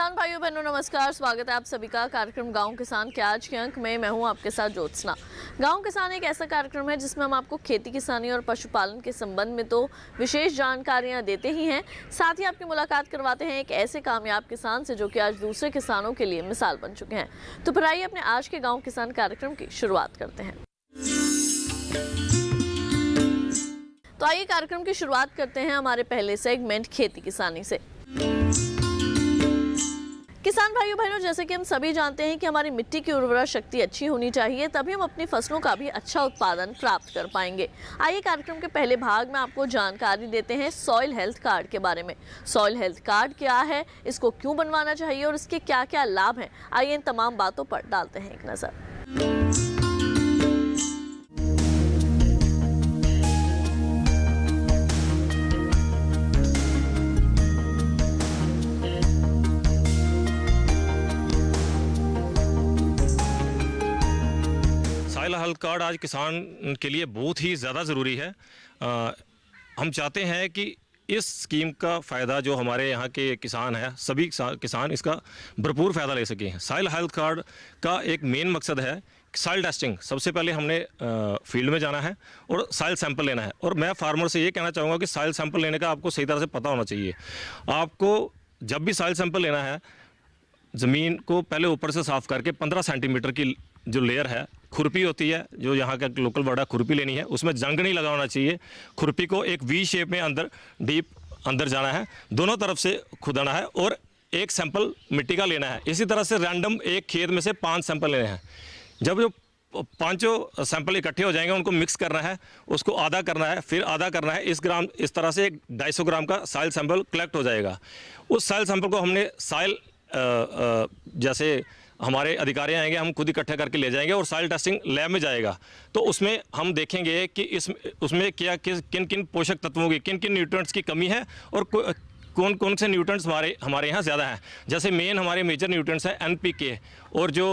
किसान भाइयों बहनों नमस्कार, स्वागत है आप सभी का कार्यक्रम गांव किसान के आज के अंक में। मैं हूं आपके साथ ज्योत्सना। गांव किसान एक ऐसा कार्यक्रम है जिसमें हम आपको खेती किसानी और पशुपालन के संबंध में तो विशेष जानकारियां देते ही हैं, साथ ही आपकी मुलाकात करवाते हैं एक ऐसे कामयाब किसान से जो कि आज दूसरे किसानों के लिए मिसाल बन चुके हैं। तो फिर आइए अपने आज के गाँव किसान कार्यक्रम की शुरुआत करते हैं। तो आइए कार्यक्रम की शुरुआत करते हैं हमारे पहले सेगमेंट खेती किसानी से। किसान भाइयों बहनों, जैसे कि हम सभी जानते हैं कि हमारी मिट्टी की उर्वरा शक्ति अच्छी होनी चाहिए, तभी हम अपनी फसलों का भी अच्छा उत्पादन प्राप्त कर पाएंगे। आइए कार्यक्रम के पहले भाग में आपको जानकारी देते हैं सॉइल हेल्थ कार्ड के बारे में। सॉइल हेल्थ कार्ड क्या है, इसको क्यों बनवाना चाहिए और इसके क्या क्या लाभ हैं, आइए इन तमाम बातों पर डालते हैं एक नज़र। सॉइल हेल्थ कार्ड आज किसान के लिए बहुत ही ज़्यादा ज़रूरी है। हम चाहते हैं कि इस स्कीम का फ़ायदा जो हमारे यहाँ के किसान हैं, सभी किसान इसका भरपूर फ़ायदा ले सकें। सॉइल हेल्थ कार्ड का एक मेन मकसद है सॉइल टेस्टिंग। सबसे पहले हमने फील्ड में जाना है और सॉइल सैंपल लेना है। और मैं फार्मर से ये कहना चाहूँगा कि सॉइल सैंपल लेने का आपको सही तरह से पता होना चाहिए। आपको जब भी सॉइल सैंपल लेना है, ज़मीन को पहले ऊपर से साफ़ करके 15 सेंटीमीटर की जो लेयर है, खुरपी होती है, जो यहाँ का लोकल वर्ड है, खुरपी लेनी है। उसमें जंग नहीं लगा होना चाहिए। खुरपी को एक वी शेप में अंदर डीप अंदर जाना है, दोनों तरफ से खुदाना है और एक सैंपल मिट्टी का लेना है। इसी तरह से रैंडम एक खेत में से 5 सैंपल लेने हैं। जब जो पांचों सैंपल इकट्ठे हो जाएंगे, उनको मिक्स करना है, उसको आधा करना है, फिर आधा करना है। इस तरह से 250 ग्राम का सॉइल सैंपल कलेक्ट हो जाएगा। उस सॉइल सैंपल को हमने सॉइल जैसे हमारे अधिकारी आएंगे, हम खुद इकट्ठा करके ले जाएंगे और सॉइल टेस्टिंग लैब में जाएगा। तो उसमें हम देखेंगे कि उसमें किन किन पोषक तत्वों की, किन किन न्यूट्रिएंट्स की कमी है और कौन कौन से न्यूट्रिएंट्स हमारे यहाँ ज़्यादा हैं। जैसे मेन हमारे मेजर न्यूट्रिएंट्स हैं NPK और जो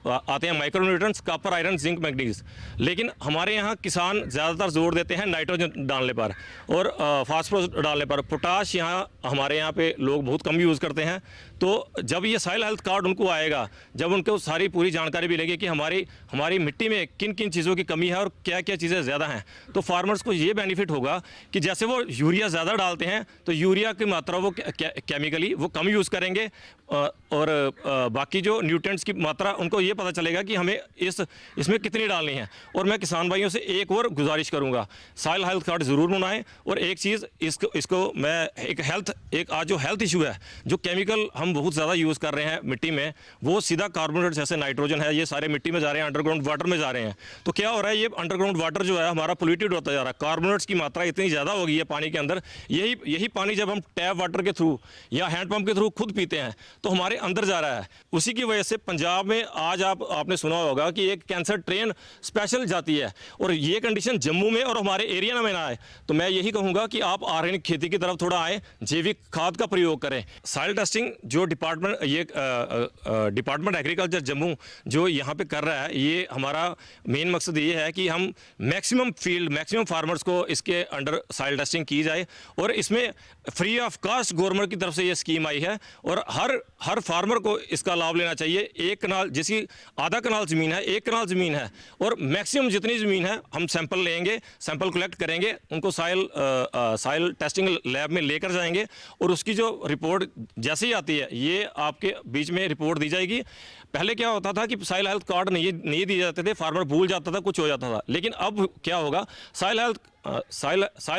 आते हैं micro nutrients, copper, iron, zinc, manganese. लेकिन हमारे यहाँ किसान ज़्यादातर जोर देते हैं नाइट्रोजन डालने पर और फास्फोरस डालने पर। पोटाश यहाँ हमारे यहाँ पे लोग बहुत कम यूज़ करते हैं। तो जब ये सॉइल हेल्थ कार्ड उनको आएगा, जब उनको सारी पूरी जानकारी मिलेगी कि हमारी मिट्टी में किन किन चीज़ों की कमी है और क्या क्या चीज़ें ज़्यादा हैं, तो फार्मर्स को ये बेनिफिट होगा कि जैसे वो यूरिया ज़्यादा डालते हैं तो यूरिया की मात्रा वो केमिकली वो कम यूज़ करेंगे और बाकी जो न्यूट्रिएंट्स की मात्रा उनको ये पता चलेगा कि हमें इसमें कितनी डालनी है। और मैं किसान भाइयों से एक और गुजारिश करूंगा, सॉइल हेल्थ कार्ड ज़रूर बनाएं। और एक चीज़ इसको मैं एक आज जो हेल्थ इशू है, जो केमिकल हम बहुत ज़्यादा यूज़ कर रहे हैं मिट्टी में, वो सीधा कार्बोनेट जैसे नाइट्रोजन है, ये सारे मिट्टी में जा रहे हैं, अंडरग्राउंड वाटर में जा रहे हैं। तो क्या हो रहा है, ये अंडरग्राउंड वाटर जो है हमारा पोल्यूटेड होता जा रहा है। कार्बोनेट्स की मात्रा इतनी ज़्यादा हो गई है पानी के अंदर। यही पानी जब हम टैप वाटर के थ्रू या हैंडपम्प के थ्रू खुद पीते हैं तो हमारे अंदर जा रहा है। उसी की वजह से पंजाब में आज आपने सुना होगा कि एक कैंसर ट्रेन स्पेशल जाती है, और ये कंडीशन जम्मू में और हमारे एरिया में ना आए। तो मैं यही कहूँगा कि आप ऑर्गेनिक खेती की तरफ थोड़ा आएँ, जैविक खाद का प्रयोग करें। सॉइल टेस्टिंग जो डिपार्टमेंट एग्रीकल्चर जम्मू जो यहाँ पे कर रहा है, ये हमारा मेन मकसद ये है कि हम मैक्सिमम फार्मर्स को इसके अंडर सॉइल टेस्टिंग की जाए। और इसमें फ्री ऑफ कास्ट गवर्नमेंट की तरफ से ये स्कीम आई है और हर फार्मर को इसका लाभ लेना चाहिए। एक कनाल, जिसकी आधा कनाल ज़मीन है, 1 कनाल ज़मीन है और मैक्सिमम जितनी ज़मीन है, हम सैंपल लेंगे, सैंपल कलेक्ट करेंगे, उनको सॉइल टेस्टिंग लैब में लेकर जाएंगे और उसकी जो रिपोर्ट जैसे ही आती है, ये आपके बीच में रिपोर्ट दी जाएगी। पहले क्या होता था कि सॉइल हेल्थ कार्ड नहीं दिए जाते थे, फार्मर भूल जाता था, कुछ हो जाता था। लेकिन अब क्या होगा, सॉइल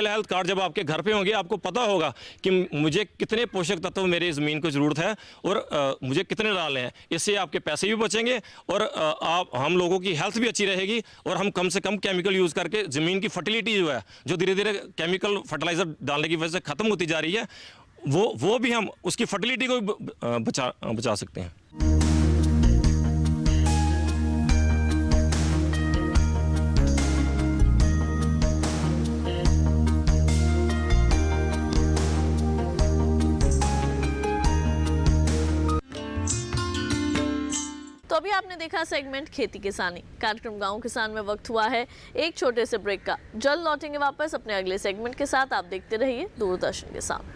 हेल्थ कार्ड जब आपके घर पे होंगे, आपको पता होगा कि मुझे कितने पोषक तत्व मेरी ज़मीन को ज़रूरत है और मुझे कितने डालने हैं। इससे आपके पैसे भी बचेंगे और हम लोगों की हेल्थ भी अच्छी रहेगी और हम कम से कम केमिकल यूज़ करके ज़मीन की फर्टिलिटी जो है, जो धीरे धीरे केमिकल फर्टिलाइज़र डालने की वजह से ख़त्म होती जा रही है, वो भी हम उसकी फर्टिलिटी को बचा सकते हैं। तो अभी आपने देखा सेगमेंट खेती किसानी। कार्यक्रम गांव किसान में वक्त हुआ है एक छोटे से ब्रेक का। जल्द लौटेंगे वापस अपने अगले सेगमेंट के साथ। आप देखते रहिए दूरदर्शन के साथ।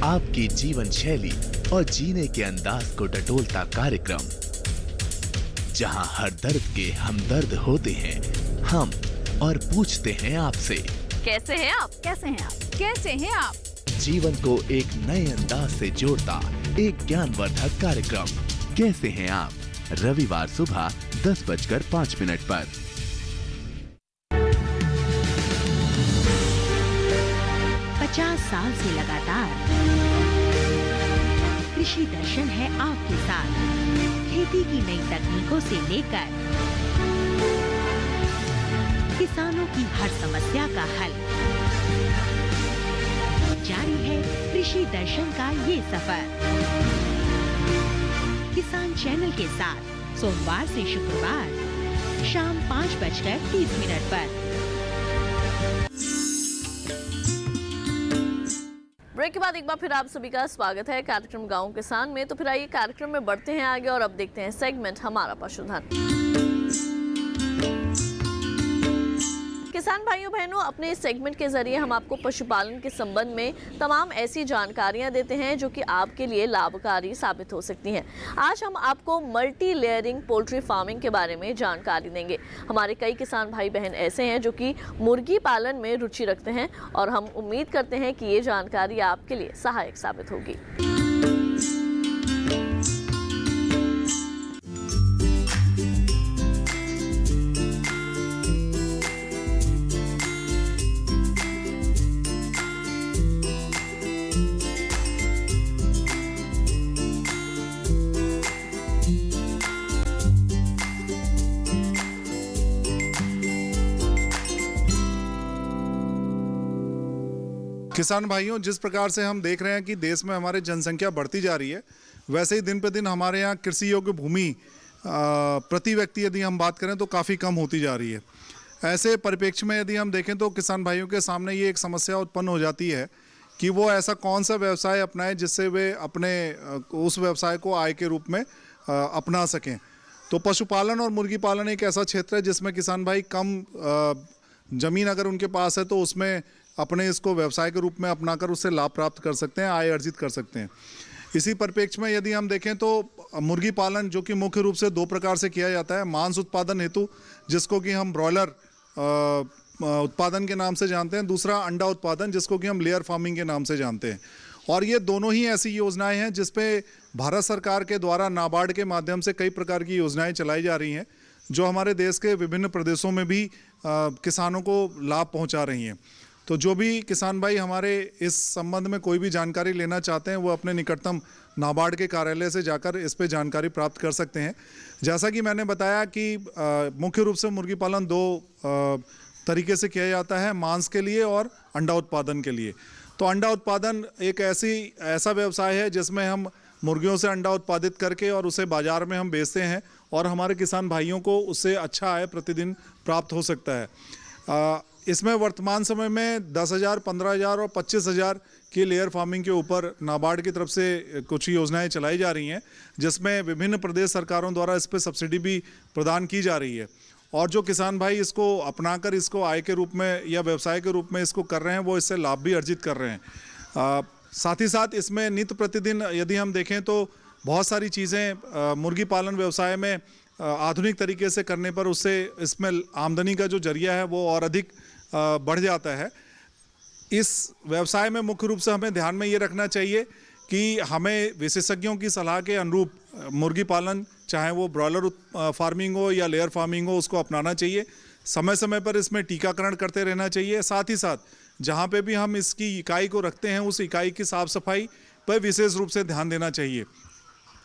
आपकी जीवन शैली और जीने के अंदाज को टटोलता कार्यक्रम, जहां हर दर्द के हमदर्द होते हैं हम और पूछते हैं आपसे, कैसे हैं आप? कैसे हैं आप? कैसे हैं आप? जीवन को एक नए अंदाज से जोड़ता एक ज्ञानवर्धक कार्यक्रम, कैसे हैं आप? रविवार सुबह 10:05 पर। साल से लगातार कृषि दर्शन है आपके साथ। खेती की नई तकनीकों से लेकर किसानों की हर समस्या का हल, जारी है कृषि दर्शन का ये सफर। किसान चैनल के साथ सोमवार से शुक्रवार शाम 5:30 पर। ब्रेक के बाद एक बार फिर आप सभी का स्वागत है कार्यक्रम गांव किसान में। तो फिर आइए कार्यक्रम में बढ़ते हैं आगे और अब देखते हैं सेगमेंट हमारा पशुधन। किसान भाइयों बहनों, अपने इस सेगमेंट के जरिए हम आपको पशुपालन के संबंध में तमाम ऐसी जानकारियां देते हैं जो कि आपके लिए लाभकारी साबित हो सकती हैं। आज हम आपको मल्टी लेयरिंग पोल्ट्री फार्मिंग के बारे में जानकारी देंगे। हमारे कई किसान भाई बहन ऐसे हैं जो कि मुर्गी पालन में रुचि रखते हैं और हम उम्मीद करते हैं कि ये जानकारी आपके लिए सहायक साबित होगी। किसान भाइयों, जिस प्रकार से हम देख रहे हैं कि देश में हमारे जनसंख्या बढ़ती जा रही है, वैसे ही दिन पे दिन हमारे यहाँ कृषि योग्य भूमि प्रति व्यक्ति यदि हम बात करें तो काफ़ी कम होती जा रही है। ऐसे परिप्रेक्ष्य में यदि हम देखें तो किसान भाइयों के सामने ये एक समस्या उत्पन्न हो जाती है कि वो ऐसा कौन सा व्यवसाय अपनाएं जिससे वे अपने उस व्यवसाय को आय के रूप में अपना सकें। तो पशुपालन और मुर्गी पालन एक ऐसा क्षेत्र है जिसमें किसान भाई कम ज़मीन अगर उनके पास है तो उसमें अपने इसको व्यवसाय के रूप में अपनाकर उससे लाभ प्राप्त कर सकते हैं, आय अर्जित कर सकते हैं। इसी परिप्रेक्ष्य में यदि हम देखें तो मुर्गी पालन जो कि मुख्य रूप से दो प्रकार से किया जाता है, मांस उत्पादन हेतु जिसको कि हम ब्रॉयलर उत्पादन के नाम से जानते हैं, दूसरा अंडा उत्पादन जिसको कि हम लेयर फार्मिंग के नाम से जानते हैं। और ये दोनों ही ऐसी योजनाएं हैं जिसपे भारत सरकार के द्वारा नाबार्ड के माध्यम से कई प्रकार की योजनाएं चलाई जा रही हैं जो हमारे देश के विभिन्न प्रदेशों में भी किसानों को लाभ पहुँचा रही हैं। तो जो भी किसान भाई हमारे इस संबंध में कोई भी जानकारी लेना चाहते हैं वो अपने निकटतम नाबार्ड के कार्यालय से जाकर इस पे जानकारी प्राप्त कर सकते हैं। जैसा कि मैंने बताया कि मुख्य रूप से मुर्गी पालन दो तरीके से किया जाता है, मांस के लिए और अंडा उत्पादन के लिए। तो अंडा उत्पादन एक ऐसा व्यवसाय है जिसमें हम मुर्गियों से अंडा उत्पादित करके और उसे बाज़ार में हम बेचते हैं और हमारे किसान भाइयों को उससे अच्छा आय प्रतिदिन प्राप्त हो सकता है। इसमें वर्तमान समय में 10,000, 15,000 और 25,000 की लेयर फार्मिंग के ऊपर नाबार्ड की तरफ से कुछ योजनाएं चलाई जा रही हैं जिसमें विभिन्न प्रदेश सरकारों द्वारा इस पर सब्सिडी भी प्रदान की जा रही है। और जो किसान भाई इसको अपनाकर इसको आय के रूप में या व्यवसाय के रूप में इसको कर रहे हैं वो इससे लाभ भी अर्जित कर रहे हैं। साथ ही साथ इसमें नित्य प्रतिदिन यदि हम देखें तो बहुत सारी चीज़ें मुर्गी पालन व्यवसाय में आधुनिक तरीके से करने पर उससे इसमें आमदनी का जो जरिया है वो और अधिक बढ़ जाता है। इस व्यवसाय में मुख्य रूप से हमें ध्यान में ये रखना चाहिए कि हमें विशेषज्ञों की सलाह के अनुरूप मुर्गी पालन, चाहे वो ब्रॉयलर फार्मिंग हो या लेयर फार्मिंग हो, उसको अपनाना चाहिए। समय समय पर इसमें टीकाकरण करते रहना चाहिए। साथ ही साथ जहाँ पे भी हम इसकी इकाई को रखते हैं उस इकाई की साफ सफाई पर विशेष रूप से ध्यान देना चाहिए।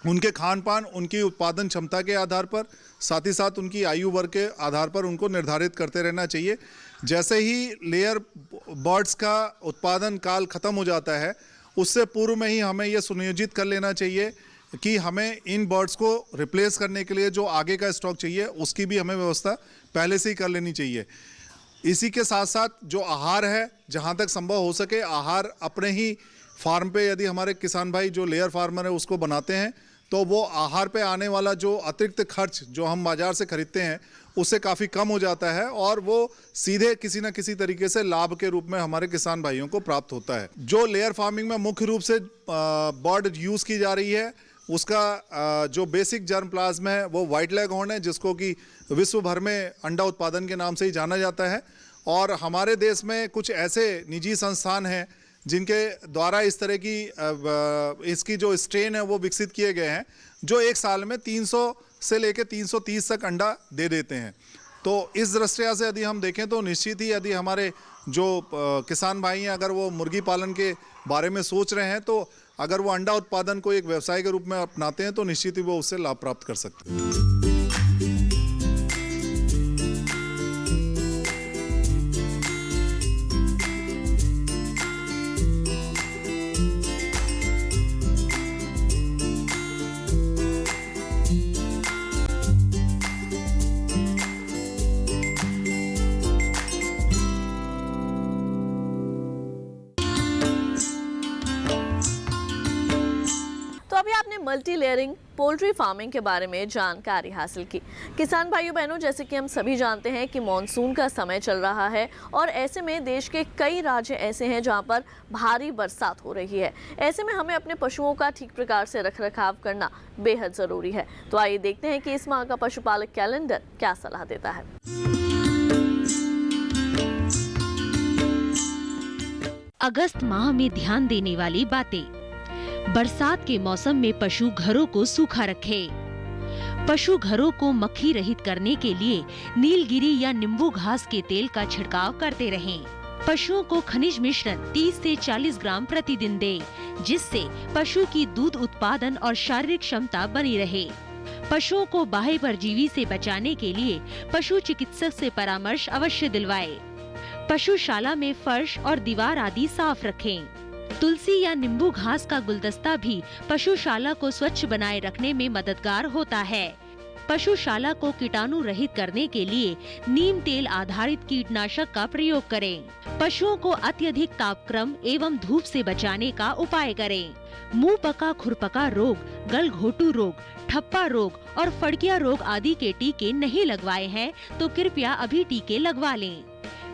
उनके खान पान, उनकी उत्पादन क्षमता के आधार पर, साथ ही साथ उनकी आयु वर्ग के आधार पर उनको निर्धारित करते रहना चाहिए। जैसे ही लेयर बर्ड्स का उत्पादन काल ख़त्म हो जाता है उससे पूर्व में ही हमें यह सुनियोजित कर लेना चाहिए कि हमें इन बर्ड्स को रिप्लेस करने के लिए जो आगे का स्टॉक चाहिए उसकी भी हमें व्यवस्था पहले से ही कर लेनी चाहिए। इसी के साथ साथ जो आहार है, जहाँ तक संभव हो सके आहार अपने ही फार्म पे यदि हमारे किसान भाई जो लेयर फार्मर है उसको बनाते हैं तो वो आहार पे आने वाला जो अतिरिक्त खर्च जो हम बाजार से खरीदते हैं उससे काफ़ी कम हो जाता है और वो सीधे किसी न किसी तरीके से लाभ के रूप में हमारे किसान भाइयों को प्राप्त होता है। जो लेयर फार्मिंग में मुख्य रूप से बर्ड यूज़ की जा रही है उसका जो बेसिक जर्म प्लाज्म है वो व्हाइट लेग हॉर्न है, जिसको कि विश्व भर में अंडा उत्पादन के नाम से ही जाना जाता है। और हमारे देश में कुछ ऐसे निजी संस्थान हैं जिनके द्वारा इस तरह की इसकी जो स्ट्रेन है वो विकसित किए गए हैं, जो एक साल में 300 से लेकर 330 तक अंडा दे देते हैं। तो इस दृष्टिया से यदि हम देखें तो निश्चित ही यदि हमारे जो किसान भाई हैं अगर वो मुर्गी पालन के बारे में सोच रहे हैं तो अगर वो अंडा उत्पादन को एक व्यवसाय के रूप में अपनाते हैं तो निश्चित ही वो उससे लाभ प्राप्त कर सकते हैं। तो अभी आपने मल्टी लेयरिंग पोल्ट्री फार्मिंग के बारे में जानकारी हासिल की। किसान भाइयों बहनों, जैसे कि हम सभी जानते हैं कि मॉनसून का समय चल रहा है और ऐसे में देश के कई राज्य ऐसे हैं जहां पर भारी बरसात हो रही है। ऐसे में हमें अपने पशुओं का ठीक प्रकार से रखरखाव करना बेहद ज़रूरी है। तो आइए देखते हैं कि इस माह का पशुपालक कैलेंडर क्या सलाह देता है। अगस्त माह में ध्यान देने वाली बातें। बरसात के मौसम में पशु घरों को सूखा रखें। पशु घरों को मक्खी रहित करने के लिए नीलगिरी या नींबू घास के तेल का छिड़काव करते रहें। पशुओं को खनिज मिश्रण 30 से 40 ग्राम प्रतिदिन दें, जिससे पशु की दूध उत्पादन और शारीरिक क्षमता बनी रहे। पशुओं को बाह्य परजीवी से बचाने के लिए पशु चिकित्सक से परामर्श अवश्य दिलवाएं। पशुशाला में फर्श और दीवार आदि साफ रखें। तुलसी या नींबू घास का गुलदस्ता भी पशुशाला को स्वच्छ बनाए रखने में मददगार होता है। पशुशाला को कीटाणु रहित करने के लिए नीम तेल आधारित कीटनाशक का प्रयोग करें। पशुओं को अत्यधिक तापक्रम एवं धूप से बचाने का उपाय करें। मुंह पका खुरपका रोग, गलघोटू रोग, ठप्पा रोग और फड़किया रोग आदि के टीके नहीं लगवाए हैं तो कृपया अभी टीके लगवा लें।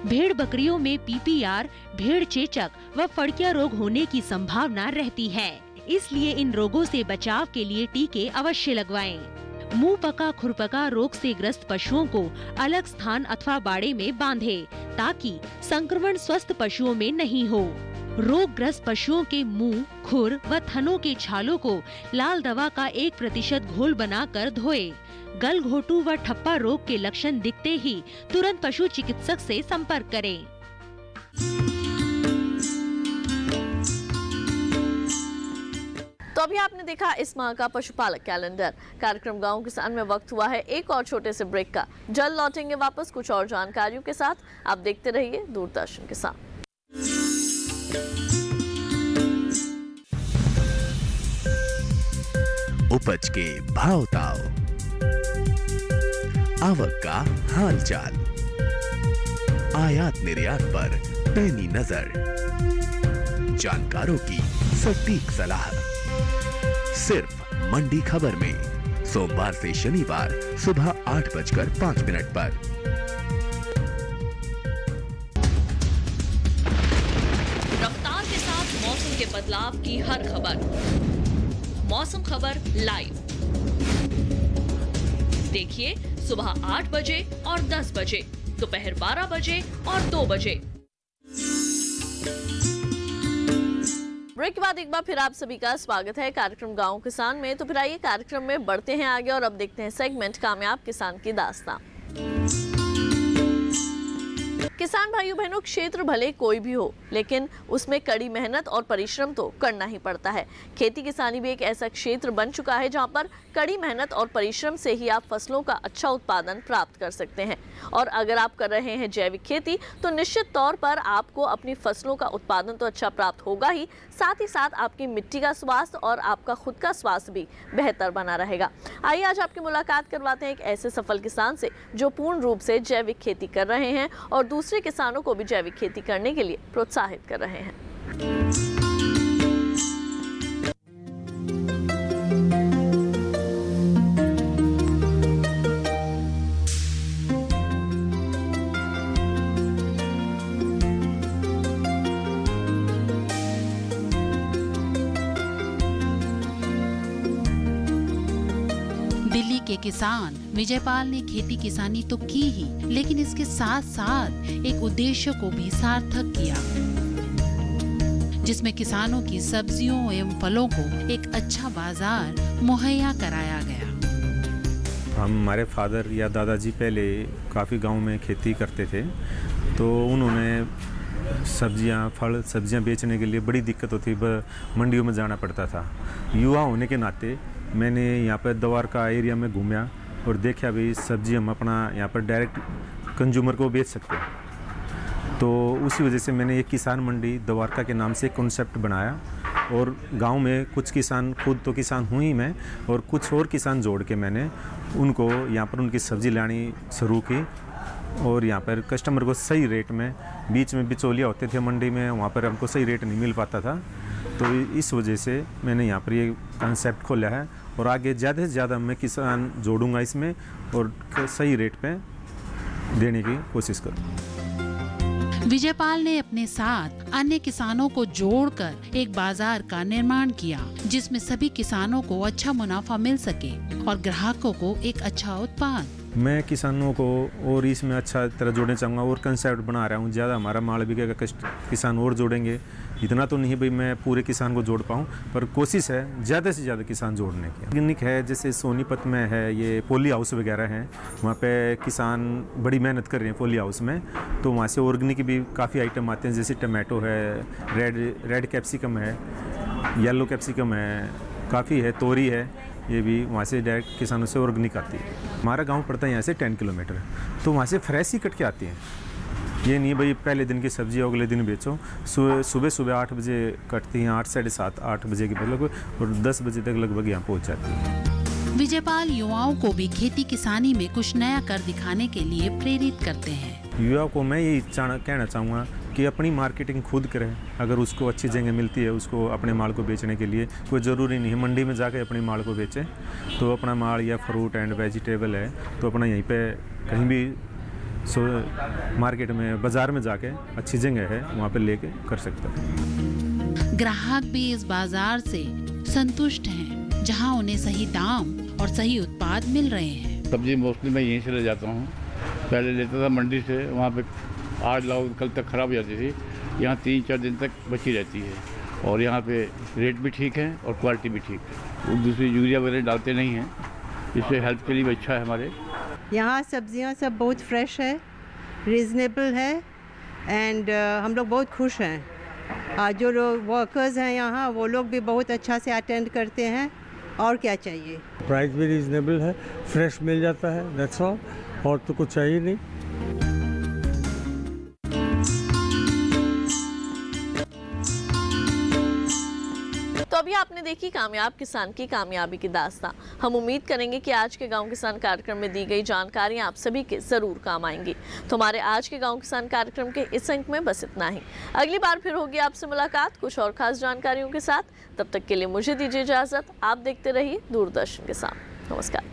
भेड़ बकरियों में पीपीआर, भेड़ चेचक व फड़किया रोग होने की संभावना रहती है, इसलिए इन रोगों से बचाव के लिए टीके अवश्य लगवाएं। मुंह पका खुरपका रोग से ग्रस्त पशुओं को अलग स्थान अथवा बाड़े में बांधें, ताकि संक्रमण स्वस्थ पशुओं में नहीं हो। रोगग्रस्त पशुओं के मुंह, खुर व थनों के छालों को लाल दवा का 1% घोल बनाकर धोएं। गलघोटू व ठप्पा रोग के लक्षण दिखते ही तुरंत पशु चिकित्सक से संपर्क करें। तो अभी आपने देखा इस माह का पशुपालक कैलेंडर। कार्यक्रम गांव किसान में वक्त हुआ है एक और छोटे से ब्रेक का। जल्द लौटेंगे वापस कुछ और जानकारियों के साथ। आप देखते रहिए दूरदर्शन किसान। उपज के भाव ताव, आवक का हाल चाल, आयात निर्यात पर पैनी नजर, जानकारों की सटीक सलाह, सिर्फ मंडी खबर में सोमवार से शनिवार सुबह 8:05 पर। रफ्तार के साथ मौसम के बदलाव की हर खबर, मौसम खबर लाइव देखिए सुबह 8 बजे और 10 बजे, दोपहर 12 बजे और 2 बजे। ब्रेक के बाद एक बार फिर आप सभी का स्वागत है कार्यक्रम गांव किसान में। तो फिर आइए कार्यक्रम में बढ़ते हैं आगे और अब देखते हैं सेगमेंट कामयाब किसान की दास्तान। किसान भाइयों बहनों, क्षेत्र भले कोई भी हो, लेकिन उसमें कड़ी मेहनत और परिश्रम तो करना ही पड़ता है। खेती किसानी भी एक ऐसा क्षेत्र बन चुका है जहां पर कड़ी मेहनत और परिश्रम से ही आप फसलों का अच्छा उत्पादन प्राप्त कर सकते हैं। और अगर आप कर रहे हैं जैविक खेती तो निश्चित तौर पर आपको अपनी फसलों का उत्पादन तो अच्छा प्राप्त होगा ही, साथ ही साथ आपकी मिट्टी का स्वास्थ्य और आपका खुद का स्वास्थ्य भी बेहतर बना रहेगा। आइए आज आपकी मुलाकात करवाते हैं एक ऐसे सफल किसान से जो पूर्ण रूप से जैविक खेती कर रहे हैं और दूसरे किसानों को भी जैविक खेती करने के लिए प्रोत्साहित कर रहे हैं। के किसान विजयपाल ने खेती किसानी तो की ही, लेकिन इसके साथ साथ एक उद्देश्य को भी सार्थक किया, जिसमें किसानों की सब्जियों एवं फलों को एक अच्छा बाजार मुहैया कराया गया। हमारे फादर या दादाजी पहले काफ़ी गांव में खेती करते थे, तो उन्होंने सब्जियां बेचने के लिए बड़ी दिक्कत होती, मंडियों में जाना पड़ता था। युवा होने के नाते मैंने यहाँ पर द्वारका एरिया में घूमा और देखा भी सब्जी हम अपना यहाँ पर डायरेक्ट कंज्यूमर को बेच सकते हैं। तो उसी वजह से मैंने एक किसान मंडी द्वारका के नाम से कॉन्सेप्ट बनाया और गांव में कुछ किसान, खुद तो किसान हूँ ही मैं, और कुछ और किसान जोड़ के मैंने उनको यहाँ पर उनकी सब्ज़ी लानी शुरू की और यहाँ पर कस्टमर को सही रेट में, बीच में बिचौलिया होते थे मंडी में, वहाँ पर हमको सही रेट नहीं मिल पाता था। तो इस वजह से मैंने यहाँ पर ये कॉन्सेप्ट खोला है और आगे ज़्यादा से ज़्यादा मैं किसान जोड़ूंगा इसमें और सही रेट पे देने की कोशिश करूँगा। विजयपाल ने अपने साथ अन्य किसानों को जोड़कर एक बाजार का निर्माण किया, जिसमें सभी किसानों को अच्छा मुनाफा मिल सके और ग्राहकों को एक अच्छा उत्पाद। मैं किसानों को और इसमें अच्छा तरह जोड़ना चाहूँगा और कंसेप्ट बना रहा हूँ। ज़्यादा हमारा माल बिकेगा, किसान और जोड़ेंगे। इतना तो नहीं भाई मैं पूरे किसान को जोड़ पाऊँ, पर कोशिश है ज़्यादा से ज़्यादा किसान जोड़ने की। ऑर्गेनिक है, जैसे सोनीपत में है, ये पोली हाउस वगैरह हैं, वहाँ पे किसान बड़ी मेहनत कर रहे हैं पोली हाउस में, तो वहाँ से ऑर्गेनिक भी काफ़ी आइटम आते हैं, जैसे टमाटो है, रेड कैप्सिकम है, येलो कैप्सिकम है, काफ़ी है, तोरी है, ये भी वहाँ से डायरेक्ट किसानों से ऑर्गेनिक आती है। हमारा गांव पड़ता है यहाँ से 10 किलोमीटर, तो वहाँ से फ्रेश ही कट के आती हैं। ये नहीं भाई पहले दिन की सब्जी अगले दिन बेचो। सुबह 8 बजे कटती हैं, 8 साढ़े 7 8 बजे के लगभग, और 10 बजे तक लगभग यहाँ पहुँच जाती है। विजयपाल युवाओं को भी खेती किसानी में कुछ नया कर दिखाने के लिए प्रेरित करते हैं। युवा को मैं यही कहना चाहूँगा कि अपनी मार्केटिंग खुद करें। अगर उसको अच्छी जगह मिलती है उसको अपने माल को बेचने के लिए, कोई ज़रूरी नहीं है मंडी में जाके अपने माल को बेचें। तो अपना माल या फ्रूट एंड वेजिटेबल है तो अपना यहीं पे कहीं भी मार्केट में, बाज़ार में जाके अच्छी जगह है वहाँ पे लेके कर सकता है। ग्राहक भी इस बाजार से संतुष्ट हैं, जहाँ उन्हें सही दाम और सही उत्पाद मिल रहे हैं। सब्जी मोस्टली मैं यहीं से ले जाता हूँ। पहले लेता था मंडी से, वहाँ पे आज लाओ कल तक ख़राब हो जाती थी, यहाँ 3-4 दिन तक बची रहती है और यहाँ पे रेट भी ठीक है और क्वालिटी भी ठीक है। वो दूसरी यूरिया वगैरह डालते नहीं हैं, इससे हेल्थ के लिए भी अच्छा है हमारे। यहाँ सब्जियाँ सब बहुत फ्रेश है, रीज़नेबल है एंड हम लोग बहुत खुश हैं। जो लोग वर्कर्स हैं यहाँ वो लोग भी बहुत अच्छा से अटेंड करते हैं, और क्या चाहिए। प्राइस भी रीज़नेबल है, फ्रेश मिल जाता है, दैट्स ऑल, और तो कुछ चाहिए नहीं। तो अभी आपने देखी कामयाब किसान की कामयाबी की दास्तां। हम उम्मीद करेंगे कि आज के गांव किसान कार्यक्रम में दी गई जानकारियां आप सभी के जरूर काम आएंगी। तो हमारे आज के गांव किसान कार्यक्रम के इस अंक में बस इतना ही। अगली बार फिर होगी आपसे मुलाकात कुछ और खास जानकारियों के साथ। तब तक के लिए मुझे दीजिए इजाजत। आप देखते रहिए दूरदर्शन किसान। नमस्कार।